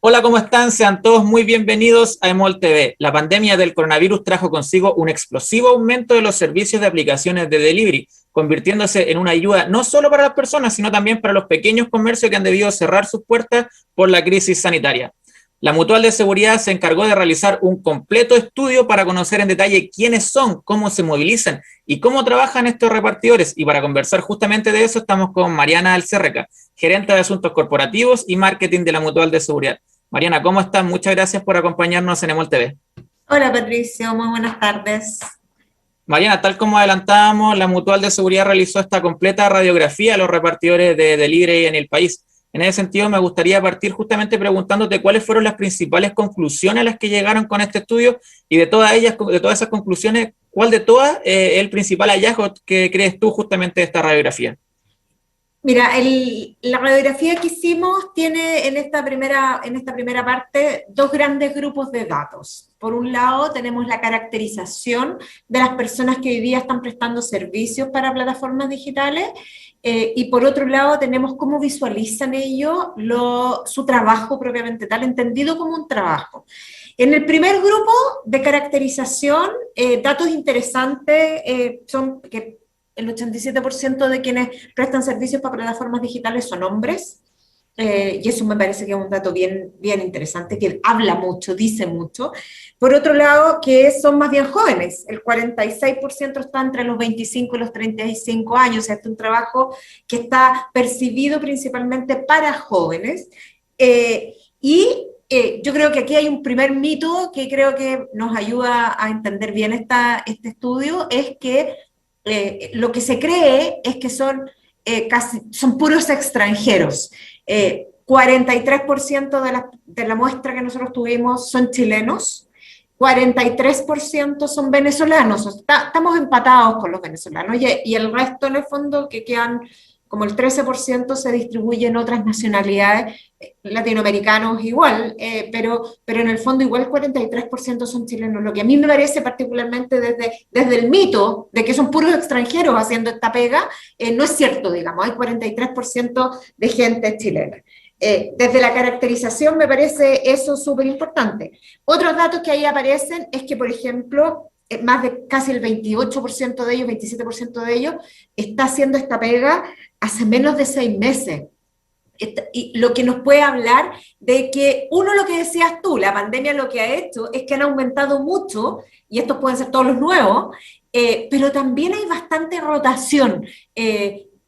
Hola, ¿cómo están? Sean todos muy bienvenidos a EMOL TV. La pandemia del coronavirus trajo consigo un explosivo aumento de los servicios de aplicaciones de delivery, convirtiéndose en una ayuda no solo para las personas, sino también para los pequeños comercios que han debido cerrar sus puertas por la crisis sanitaria. La Mutual de Seguridad se encargó de realizar un completo estudio para conocer en detalle quiénes son, cómo se movilizan y cómo trabajan estos repartidores. Y para conversar justamente de eso estamos con Mariana Alcerreca, gerente de Asuntos Corporativos y Marketing de la Mutual de Seguridad. Mariana, ¿cómo estás? Muchas gracias por acompañarnos en EMOL TV. Hola Patricio, muy buenas tardes. Mariana, tal como adelantábamos, la Mutual de Seguridad realizó esta completa radiografía a los repartidores de delivery en el país. En ese sentido, me gustaría partir justamente preguntándote cuáles fueron las principales conclusiones a las que llegaron con este estudio y de todas ellas, de todas esas conclusiones, ¿cuál de todas es el principal hallazgo que crees tú justamente de esta radiografía? Mira, la radiografía que hicimos tiene en esta primera parte dos grandes grupos de datos. Por un lado, tenemos la caracterización de las personas que hoy día están prestando servicios para plataformas digitales, y por otro lado, tenemos cómo visualizan ellos su trabajo propiamente tal, entendido como un trabajo. En el primer grupo de caracterización, datos interesantes son que el 87% de quienes prestan servicios para plataformas digitales son hombres, y eso me parece que es un dato bien, bien interesante, que habla mucho, dice mucho. Por otro lado, que son más bien jóvenes, el 46% está entre los 25 y los 35 años, o sea, es un trabajo que está percibido principalmente para jóvenes, yo creo que aquí hay un primer mito que creo que nos ayuda a entender bien este estudio, es que lo que se cree es que son puros extranjeros. 43% de la muestra que nosotros tuvimos son chilenos, 43% son venezolanos, estamos empatados con los venezolanos, y el resto en el fondo que quedan como el 13% se distribuye en otras nacionalidades, latinoamericanos igual, pero en el fondo igual el 43% son chilenos, lo que a mí me parece particularmente desde el mito de que son puros extranjeros haciendo esta pega, no es cierto, digamos, hay 43% de gente chilena. Desde la caracterización me parece eso súper importante. Otros datos que ahí aparecen es que, por ejemplo, más de casi el 28% de ellos, 27% de ellos, está haciendo esta pega hace menos de 6 meses. Y lo que nos puede hablar de que, uno, lo que decías tú, la pandemia lo que ha hecho es que han aumentado mucho, y estos pueden ser todos los nuevos, pero también hay bastante rotación.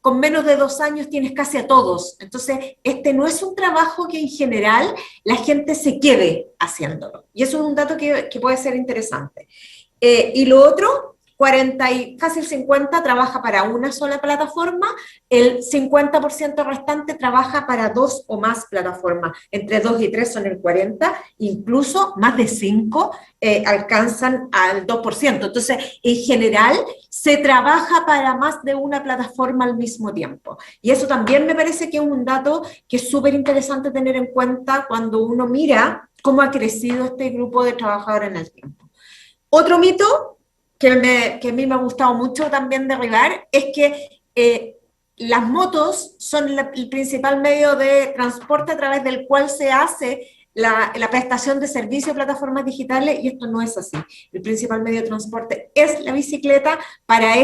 Con menos de 2 años tienes casi a todos. Entonces, este no es un trabajo que en general la gente se quede haciéndolo. Y eso es un dato que puede ser interesante. Y lo otro, 40 y casi el 50 trabaja para una sola plataforma, el 50% restante trabaja para 2 o más plataformas, entre 2 y 3 son el 40, incluso más de 5 alcanzan al 2%. Entonces, en general, se trabaja para más de una plataforma al mismo tiempo. Y eso también me parece que es un dato que es súper interesante tener en cuenta cuando uno mira cómo ha crecido este grupo de trabajadores en el tiempo. Otro mito que a mí me ha gustado mucho también derribar es que las motos son el principal medio de transporte a través del cual se hace la prestación de servicios de plataformas digitales, y esto no es así. El principal medio de transporte es la bicicleta para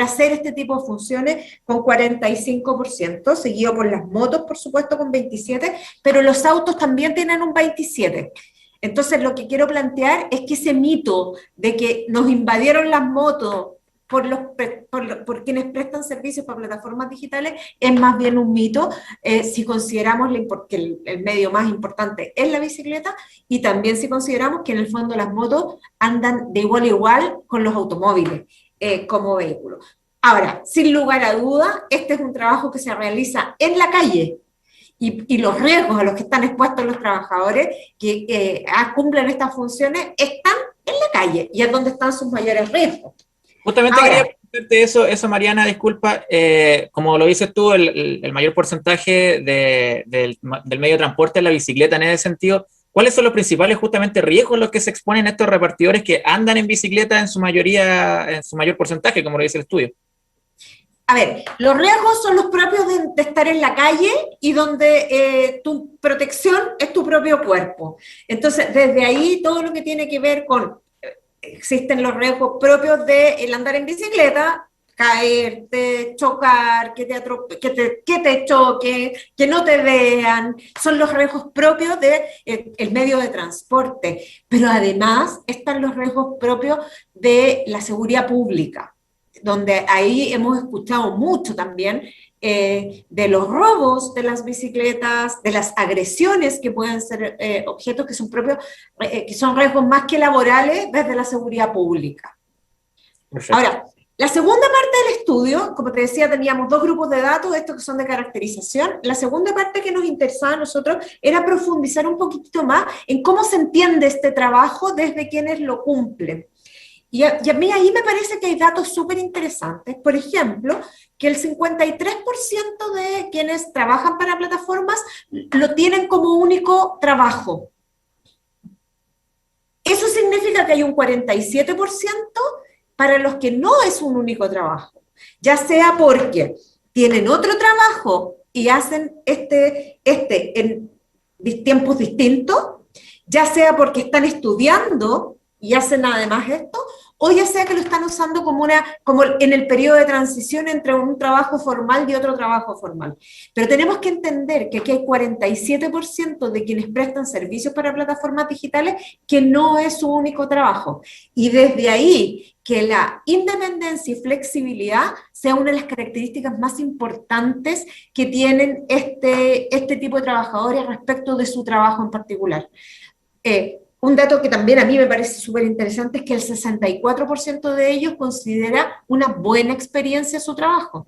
hacer este tipo de funciones, con 45%, seguido por las motos, por supuesto, con 27%, pero los autos también tienen un 27%. Entonces, lo que quiero plantear es que ese mito de que nos invadieron las motos por quienes prestan servicios para plataformas digitales es más bien un mito, si consideramos que el medio más importante es la bicicleta, y también si consideramos que en el fondo las motos andan de igual a igual con los automóviles como vehículos. Ahora, sin lugar a dudas, este es un trabajo que se realiza en la calle, y los riesgos a los que están expuestos los trabajadores que cumplen estas funciones están en la calle, y es donde están sus mayores riesgos. Justamente quería Ahora, preguntarte eso, Mariana, disculpa, como lo dices tú, el mayor porcentaje del medio de transporte es la bicicleta. En ese sentido, ¿cuáles son los principales justamente riesgos a los que se exponen estos repartidores que andan en bicicleta en su mayoría, en su mayor porcentaje, como lo dice el estudio? A ver, los riesgos son los propios de estar en la calle y donde tu protección es tu propio cuerpo. Entonces, desde ahí, todo lo que tiene que ver con, existen los riesgos propios del andar en bicicleta, caerte, chocar, que te choque, que no te vean, son los riesgos propios del medio de transporte. Pero además están los riesgos propios de la seguridad pública, donde ahí hemos escuchado mucho también de los robos de las bicicletas, de las agresiones que pueden ser objetos que son propios, que son riesgos más que laborales desde la seguridad pública. Perfecto. Ahora, la segunda parte del estudio, como te decía, teníamos 2 grupos de datos, estos que son de caracterización. La segunda parte que nos interesaba a nosotros era profundizar un poquitito más en cómo se entiende este trabajo desde quienes lo cumplen. Y a mí ahí me parece que hay datos súper interesantes. Por ejemplo, que el 53% de quienes trabajan para plataformas lo tienen como único trabajo. Eso significa que hay un 47% para los que no es un único trabajo, ya sea porque tienen otro trabajo y hacen en tiempos distintos, ya sea porque están estudiando y hacen además esto, o ya sea que lo están usando como en el periodo de transición entre un trabajo formal y otro trabajo formal. Pero tenemos que entender que aquí hay 47% de quienes prestan servicios para plataformas digitales que no es su único trabajo. Y desde ahí, que la independencia y flexibilidad sea una de las características más importantes que tienen este tipo de trabajadores respecto de su trabajo en particular. Un dato que también a mí me parece súper interesante es que el 64% de ellos considera una buena experiencia su trabajo.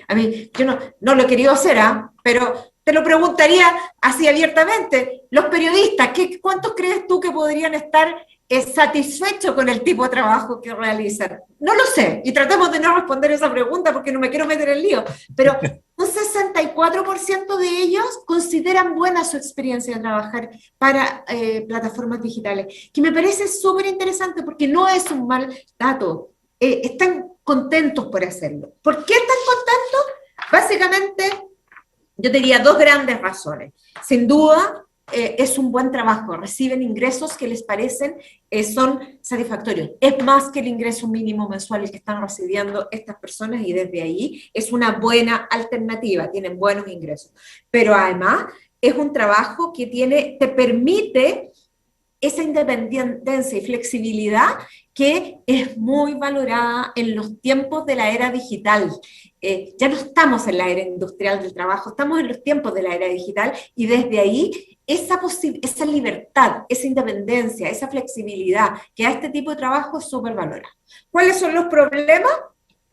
A mí, yo no lo he querido hacer, pero te lo preguntaría así abiertamente. Los periodistas, ¿cuántos crees tú que podrían estar satisfechos con el tipo de trabajo que realizan? No lo sé, y tratemos de no responder esa pregunta porque no me quiero meter en lío, pero un 64% de ellos consideran buena su experiencia de trabajar para plataformas digitales, que me parece súper interesante porque no es un mal dato. Están contentos por hacerlo. ¿Por qué están contentos? Básicamente, yo diría 2 grandes razones. Sin duda, es un buen trabajo, reciben ingresos que les parecen, son satisfactorios. Es más que el ingreso mínimo mensual que están recibiendo estas personas y desde ahí es una buena alternativa, tienen buenos ingresos. Pero además es un trabajo que te permite esa independencia y flexibilidad que es muy valorada en los tiempos de la era digital. Ya no estamos en la era industrial del trabajo, estamos en los tiempos de la era digital y desde ahí esa libertad, esa independencia, esa flexibilidad que a este tipo de trabajo es súper valorada. ¿Cuáles son los problemas?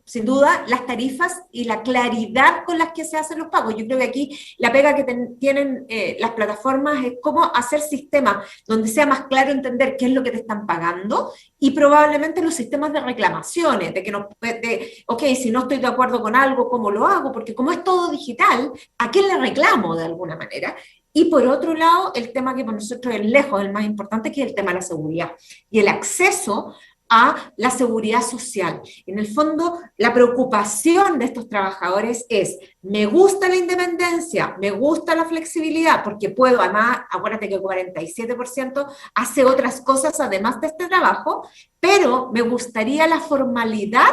Sin duda, las tarifas y la claridad con las que se hacen los pagos. Yo creo que aquí la pega que tienen las plataformas es cómo hacer sistemas donde sea más claro entender qué es lo que te están pagando y probablemente los sistemas de reclamaciones, ok, si no estoy de acuerdo con algo, ¿cómo lo hago? Porque como es todo digital, ¿a quién le reclamo de alguna manera? Y por otro lado, el tema que para nosotros es lejos el más importante, que es el tema de la seguridad y el acceso a la seguridad social. En el fondo, la preocupación de estos trabajadores es, me gusta la independencia, me gusta la flexibilidad, porque puedo, además, acuérdate que el 47% hace otras cosas además de este trabajo, pero me gustaría la formalidad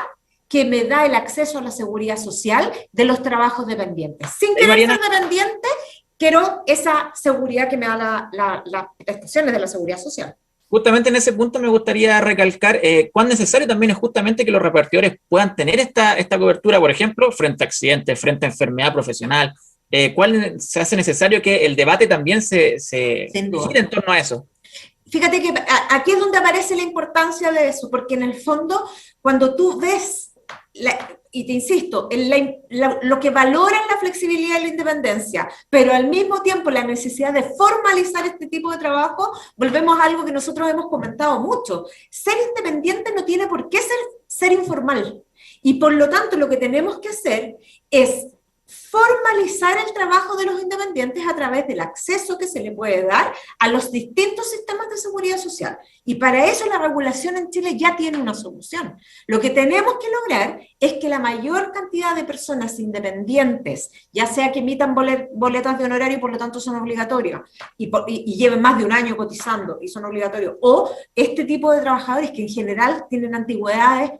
que me da el acceso a la seguridad social de los trabajos dependientes. Sin querer ser dependiente, quiero esa seguridad que me da las prestaciones de la seguridad social. Justamente en ese punto me gustaría recalcar cuán necesario también es justamente que los repartidores puedan tener esta cobertura, por ejemplo, frente a accidentes, frente a enfermedad profesional. ¿Cuál se hace necesario que el debate también se gire en torno a eso? Fíjate que aquí es donde aparece la importancia de eso, porque en el fondo, cuando tú ves, y te insisto, lo que valora es la flexibilidad y la independencia, pero al mismo tiempo la necesidad de formalizar este tipo de trabajo, volvemos a algo que nosotros hemos comentado mucho. Ser independiente no tiene por qué ser informal. Y por lo tanto, lo que tenemos que hacer es formalizar el trabajo de los independientes a través del acceso que se le puede dar a los distintos sistemas de seguridad social. Y para eso la regulación en Chile ya tiene una solución. Lo que tenemos que lograr es que la mayor cantidad de personas independientes, ya sea que emitan boletas de honorario y por lo tanto son obligatorias, y lleven más de un año cotizando y son obligatorios, o este tipo de trabajadores que en general tienen antigüedades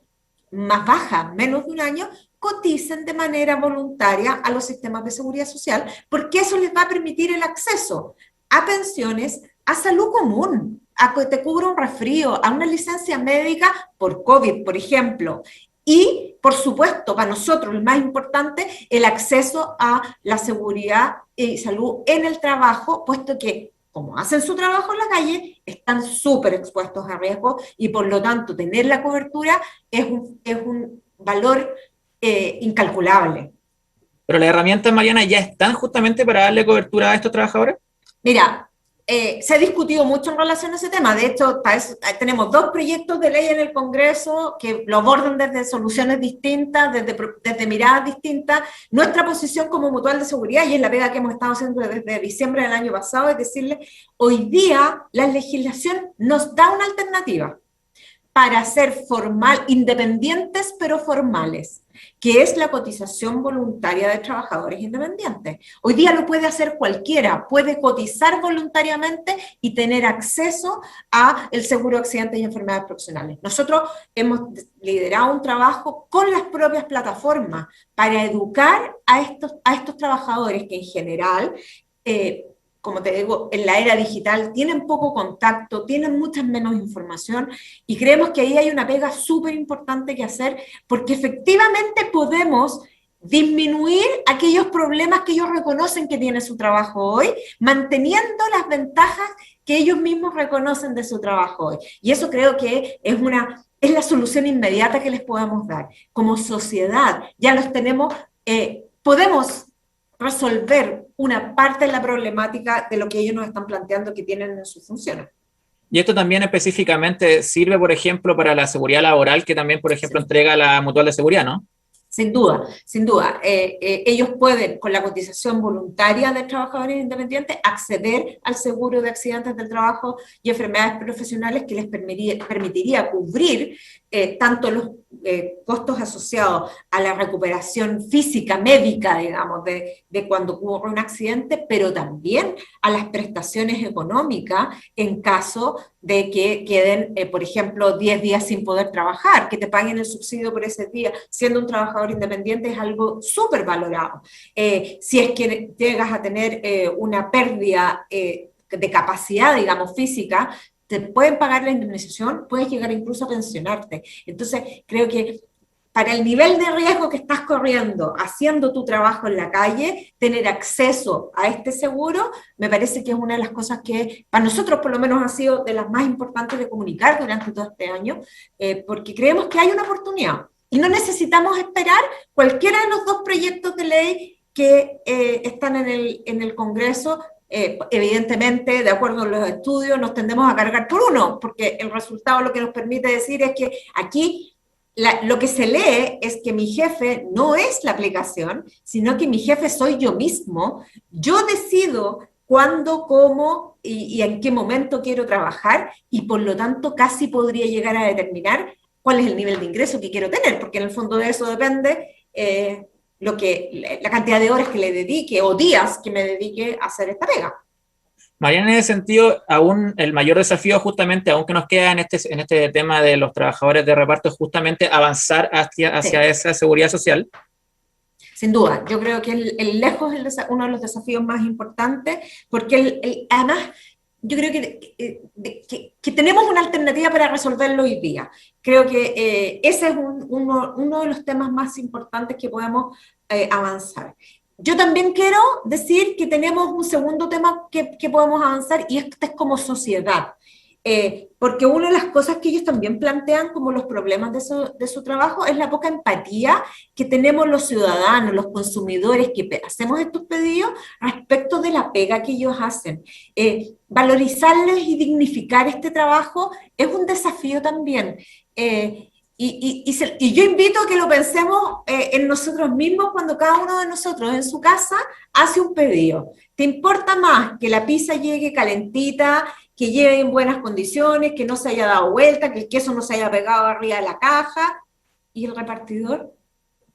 más bajas, menos de un año, coticen de manera voluntaria a los sistemas de seguridad social, porque eso les va a permitir el acceso a pensiones, a salud común, a que te cubra un resfrío, a una licencia médica por COVID, por ejemplo. Y, por supuesto, para nosotros, el más importante, el acceso a la seguridad y salud en el trabajo, puesto que como hacen su trabajo en la calle, están súper expuestos a riesgo y por lo tanto tener la cobertura es un valor incalculable. Pero las herramientas, Mariana, ya están justamente para darle cobertura a estos trabajadores. Mira, se ha discutido mucho en relación a ese tema. De hecho, tenemos 2 proyectos de ley en el Congreso que lo abordan desde soluciones distintas, desde miradas distintas. Nuestra posición como Mutual de Seguridad, y es la pega que hemos estado haciendo desde diciembre del año pasado, es decirle, hoy día la legislación nos da una alternativa para ser formal, independientes pero formales, que es la cotización voluntaria de trabajadores independientes. Hoy día lo puede hacer cualquiera, puede cotizar voluntariamente y tener acceso a el seguro de accidentes y enfermedades profesionales. Nosotros hemos liderado un trabajo con las propias plataformas para educar a estos trabajadores que en general como te digo, en la era digital tienen poco contacto, tienen mucha menos información y creemos que ahí hay una pega súper importante que hacer porque efectivamente podemos disminuir aquellos problemas que ellos reconocen que tiene su trabajo hoy, manteniendo las ventajas que ellos mismos reconocen de su trabajo hoy. Y eso creo que es la solución inmediata que les podemos dar. Como sociedad ya los tenemos, podemos resolver una parte de la problemática de lo que ellos nos están planteando que tienen en sus funciones. Y esto también específicamente sirve, por ejemplo, para la seguridad laboral, que también, por ejemplo, Sí. entrega la Mutual de Seguridad, ¿no? Sin duda, sin duda. Ellos pueden, con la cotización voluntaria de trabajadores independientes, acceder al seguro de accidentes del trabajo y enfermedades profesionales que les permitiría cubrir tanto los costos asociados a la recuperación física, médica, digamos, de cuando ocurre un accidente, pero también a las prestaciones económicas en caso de que queden, por ejemplo, 10 días sin poder trabajar, que te paguen el subsidio por ese día, siendo un trabajador independiente es algo súper valorado. Si es que llegas a tener una pérdida de capacidad, digamos, física, te pueden pagar la indemnización, puedes llegar incluso a pensionarte. Entonces, creo que para el nivel de riesgo que estás corriendo, haciendo tu trabajo en la calle, tener acceso a este seguro, me parece que es una de las cosas que para nosotros por lo menos ha sido de las más importantes de comunicar durante todo este año, porque creemos que hay una oportunidad y no necesitamos esperar cualquiera de los 2 proyectos de ley que están en el Congreso. Evidentemente, de acuerdo a los estudios, nos tendemos a cargar por uno, porque el resultado lo que nos permite decir es que aquí lo que se lee es que mi jefe no es la aplicación, sino que mi jefe soy yo mismo. Yo decido cuándo, cómo y en qué momento quiero trabajar y por lo tanto casi podría llegar a determinar cuál es el nivel de ingreso que quiero tener, porque en el fondo de eso depende la cantidad de horas que le dedique o días que me dedique a hacer esta pega. Mariana, en ese sentido, aún el mayor desafío justamente, aún que nos queda en este tema de los trabajadores de reparto, es justamente avanzar hacia Sí. esa seguridad social. Sin duda, yo creo que lejos es uno de los desafíos más importantes, porque además yo creo que tenemos una alternativa para resolverlo hoy día. Creo que ese es uno de los temas más importantes que podemos avanzar. Yo también quiero decir que tenemos un segundo tema que podemos avanzar y este es como sociedad. Porque una de las cosas que ellos también plantean como los problemas de su trabajo es la poca empatía que tenemos los ciudadanos, los consumidores que hacemos estos pedidos respecto de la pega que ellos hacen. Valorizarles y dignificar este trabajo es un desafío también. Y yo invito a que lo pensemos en nosotros mismos cuando cada uno de nosotros en su casa hace un pedido. ¿Te importa más que la pizza llegue calentita, que llegue en buenas condiciones, que no se haya dado vuelta, que el queso no se haya pegado arriba de la caja? ¿Y el repartidor?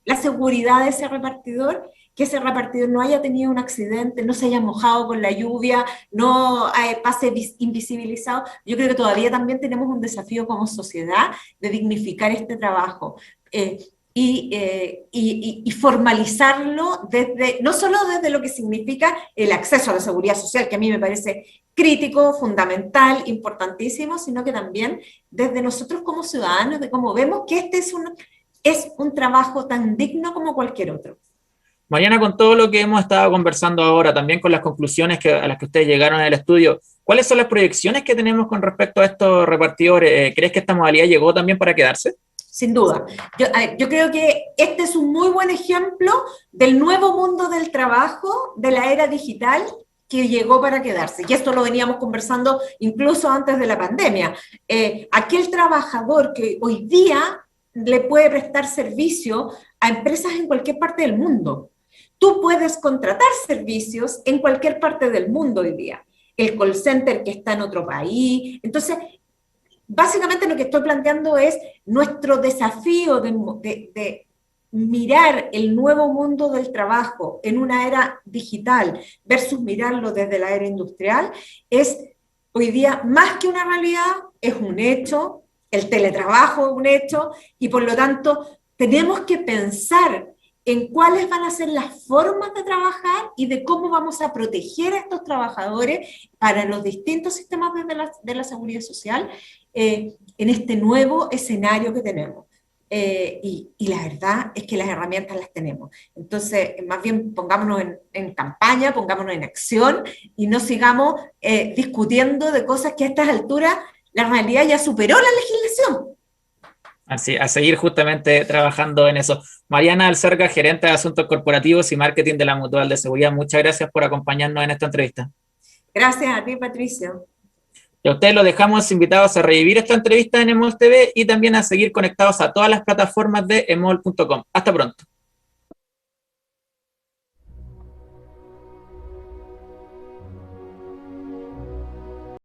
La seguridad de ese repartidor, que ese repartidor no haya tenido un accidente, no se haya mojado con la lluvia, no pase invisibilizado. Yo creo que todavía también tenemos un desafío como sociedad de dignificar este trabajo y formalizarlo desde, no solo desde lo que significa el acceso a la seguridad social, que a mí me parece crítico, fundamental, importantísimo, sino que también desde nosotros como ciudadanos, de cómo vemos que este es un trabajo tan digno como cualquier otro. Mariana, con todo lo que hemos estado conversando ahora, también con las conclusiones a las que ustedes llegaron en el estudio, ¿cuáles son las proyecciones que tenemos con respecto a estos repartidores? ¿Crees que esta modalidad llegó también para quedarse? Sin duda. Yo creo que este es un muy buen ejemplo del nuevo mundo del trabajo, de la era digital, que llegó para quedarse. Y esto lo veníamos conversando incluso antes de la pandemia. Aquel trabajador que hoy día le puede prestar servicio a empresas en cualquier parte del mundo. Tú puedes contratar servicios en cualquier parte del mundo hoy día. El call center que está en otro país. Entonces, básicamente lo que estoy planteando es nuestro desafío de mirar el nuevo mundo del trabajo en una era digital versus mirarlo desde la era industrial, es hoy día más que una realidad, es un hecho. El teletrabajo es un hecho y por lo tanto tenemos que pensar en cuáles van a ser las formas de trabajar y de cómo vamos a proteger a estos trabajadores para los distintos sistemas de la seguridad social en este nuevo escenario que tenemos. Y la verdad es que las herramientas las tenemos. Entonces, más bien pongámonos en campaña, pongámonos en acción y no sigamos discutiendo de cosas que a estas alturas la realidad ya superó la legislación. Así, a seguir justamente trabajando en eso. Mariana Alserga, gerente de Asuntos Corporativos y Marketing de la Mutual de Seguridad, muchas gracias por acompañarnos en esta entrevista. Gracias a ti, Patricio. Y a ustedes los dejamos invitados a revivir esta entrevista en EMOL TV y también a seguir conectados a todas las plataformas de emol.com. Hasta pronto.